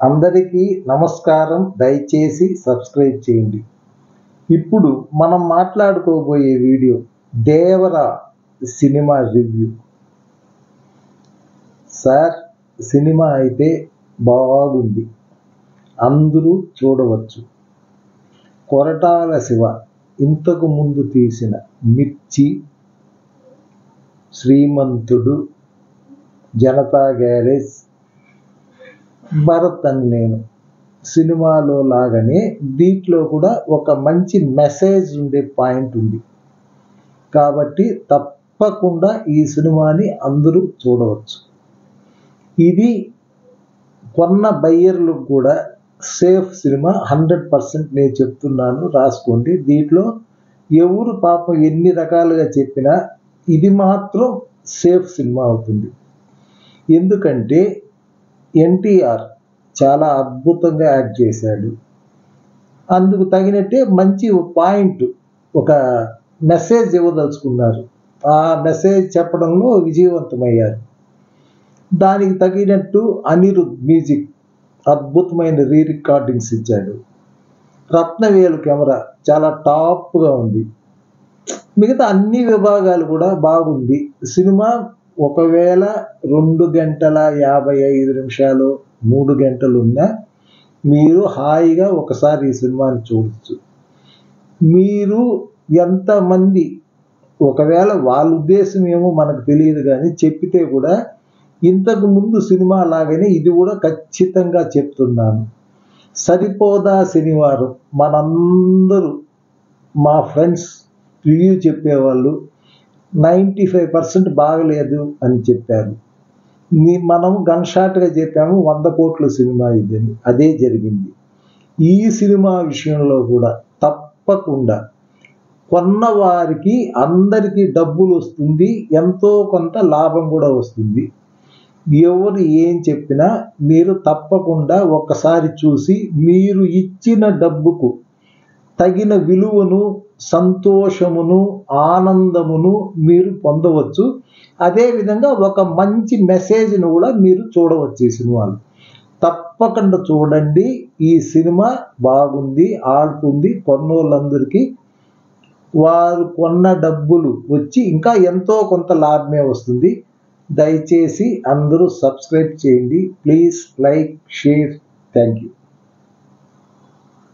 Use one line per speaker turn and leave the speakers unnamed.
అందరికీ నమస్కారం. దయచేసి సబ్స్క్రైబ్ చేయండి. ఇప్పుడు మనం మాట్లాడుకోబోయే video Devara cinema review. Sir, cinema అయితే బాగుంది, అందరూ చూడవచ్చు. కొరటాల శివ ఇంతకు ముందు తీసిన మిర్చి, శ్రీమంతుడు, జనతా గ్యారేజ్, భరత్ అని నేను సినిమాలో లాగానే దీంట్లో కూడా ఒక మంచి మెసేజ్ ఉండే పాయింట్ ఉంది. కాబట్టి తప్పకుండా ఈ సినిమాని అందరూ చూడవచ్చు. ఇది కొన్న బయ్యర్లకు కూడా సేఫ్ సినిమా. 100% నేను చెప్తున్నాను, రాసుకోండి. దీంట్లో ఎవరు పాపం ఎన్ని రకాలుగా చెప్పినా ఇది మాత్రం సేఫ్ సినిమా అవుతుంది. ఎందుకంటే ఎన్టీఆర్ చాలా అద్భుతంగా యాక్ట్ చేశాడు. అందుకు తగినట్టే మంచి పాయింట్, ఒక మెసేజ్ ఇవ్వదలుచుకున్నారు. ఆ మెసేజ్ చెప్పడంలో విజయవంతమయ్యారు. దానికి తగినట్టు అనిరుద్ మ్యూజిక్ అద్భుతమైన రికార్డింగ్స్ ఇచ్చాడు. రత్నవేలు కెమెరా చాలా టాప్గా ఉంది. మిగతా అన్ని విభాగాలు కూడా బాగుంది. సినిమా ఒకవేళ 2 గంటల 55 నిమిషాలు 3 గంటలు ఉన్నా మీరు హాయిగా ఒకసారి ఈ సినిమాని చూడవచ్చు. మీరు ఎంతమంది, ఒకవేళ వాళ్ళ ఉద్దేశం ఏమో మనకు తెలియదు, కానీ చెప్పితే కూడా ఇంతకు ముందు సినిమా లాగానే ఇది కూడా ఖచ్చితంగా చెప్తున్నాను. సరిపోదా శనివారం మనందరూ మా ఫ్రెండ్స్ రివ్యూ చెప్పేవాళ్ళు 95% బాగలేదు అని చెప్పారు. మనం గన్ షాట్గా చెప్పాము 100 కోట్ల సినిమా ఇదని. అదే జరిగింది. ఈ సినిమా విషయంలో కూడా తప్పకుండా కొన్న వారికి అందరికీ డబ్బులు వస్తుంది, ఎంతో కొంత లాభం కూడా వస్తుంది. ఎవరు ఏం చెప్పినా మీరు తప్పకుండా ఒక్కసారి చూసి మీరు ఇచ్చిన డబ్బుకు తగిన విలువను, సంతోషమును, ఆనందమును మీరు పొందవచ్చు. అదేవిధంగా ఒక మంచి మెసేజ్ను కూడా మీరు చూడవచ్చు. ఈ సినిమాలు తప్పకుండా చూడండి. ఈ సినిమా బాగుంది, ఆడుతుంది. కొన్నోళ్ళందరికీ వారు కొన్న డబ్బులు వచ్చి ఇంకా ఎంతో కొంత లాభమే వస్తుంది. దయచేసి అందరూ సబ్స్క్రైబ్ చేయండి. Please like, share. Thank you.